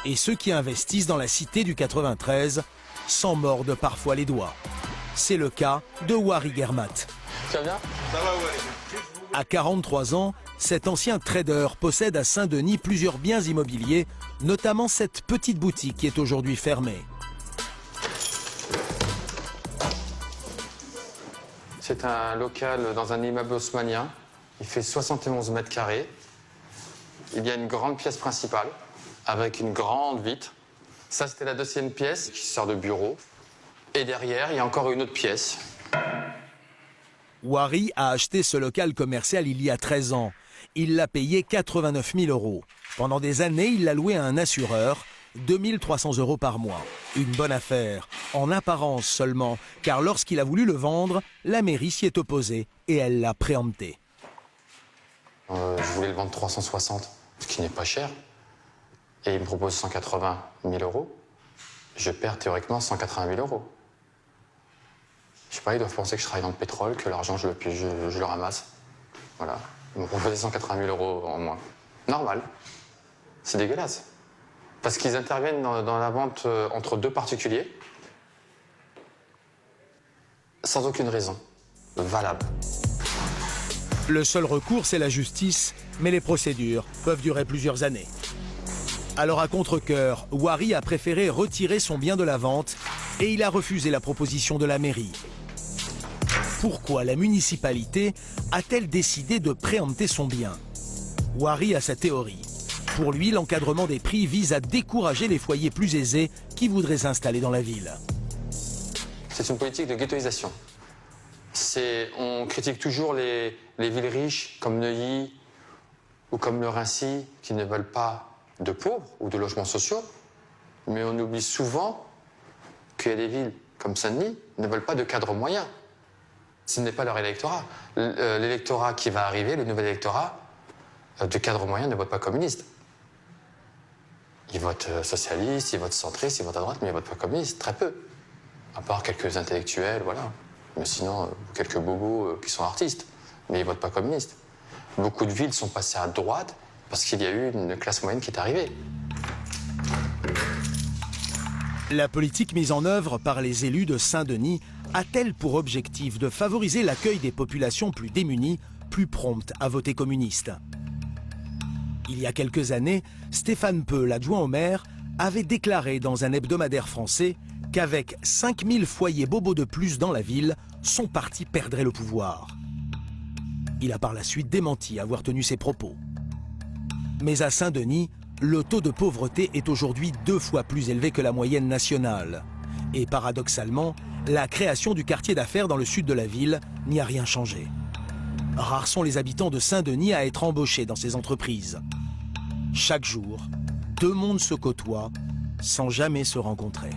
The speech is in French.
Et ceux qui investissent dans la cité du 93 s'en mordent parfois les doigts. C'est le cas de Wari Guermat. Tu vas bien? Ça va, ouais. À 43 ans, cet ancien trader possède à Saint-Denis plusieurs biens immobiliers, notamment cette petite boutique qui est aujourd'hui fermée. C'est un local dans un immeuble haussmannien. Il fait 71 mètres carrés. Il y a une grande pièce principale avec une grande vitre. Ça, c'était la deuxième pièce qui sert de bureau. Et derrière, il y a encore une autre pièce. Wari a acheté ce local commercial il y a 13 ans. Il l'a payé 89 000 €. Pendant des années, il l'a loué à un assureur, 2 300 € par mois. Une bonne affaire, en apparence seulement, car lorsqu'il a voulu le vendre, la mairie s'y est opposée et elle l'a préempté. Je voulais le vendre 360, ce qui n'est pas cher. Et il me propose 180 000 €. Je perds théoriquement 180 000 €. Je sais pas, ils doivent penser que je travaille dans le pétrole, que l'argent, je le ramasse. Voilà. Ils m'ont proposé 180 000 € en moins. Normal. C'est dégueulasse. Parce qu'ils interviennent dans la vente entre deux particuliers, sans aucune raison valable. Le seul recours, c'est la justice, mais les procédures peuvent durer plusieurs années. Alors à contre-cœur, Wari a préféré retirer son bien de la vente et il a refusé la proposition de la mairie. Pourquoi la municipalité a-t-elle décidé de préempter son bien? Wari a sa théorie. Pour lui, l'encadrement des prix vise à décourager les foyers plus aisés qui voudraient s'installer dans la ville. C'est une politique de ghettoisation. On critique toujours les villes riches comme Neuilly ou comme le Raincy qui ne veulent pas de pauvres ou de logements sociaux, mais on oublie souvent qu'il y a des villes comme Saint-Denis qui ne veulent pas de cadres moyens. Ce n'est pas leur électorat. L'électorat qui va arriver, le nouvel électorat, de cadres moyens ne vote pas communiste. Ils votent socialistes, ils votent centristes, ils votent à droite, mais ils votent pas communistes, très peu. À part quelques intellectuels, voilà. Mais sinon, quelques bobos qui sont artistes, mais ils votent pas communistes. Beaucoup de villes sont passées à droite parce qu'il y a eu une classe moyenne qui est arrivée. La politique mise en œuvre par les élus de Saint-Denis a-t-elle pour objectif de favoriser l'accueil des populations plus démunies, plus promptes à voter communiste? Il y a quelques années, Stéphane Peu, l'adjoint au maire, avait déclaré dans un hebdomadaire français qu'avec 5000 foyers bobos de plus dans la ville, son parti perdrait le pouvoir. Il a par la suite démenti avoir tenu ses propos. Mais à Saint-Denis, le taux de pauvreté est aujourd'hui 2 fois plus élevé que la moyenne nationale. Et paradoxalement, la création du quartier d'affaires dans le sud de la ville n'y a rien changé. Rares sont les habitants de Saint-Denis à être embauchés dans ces entreprises. Chaque jour, deux mondes se côtoient sans jamais se rencontrer.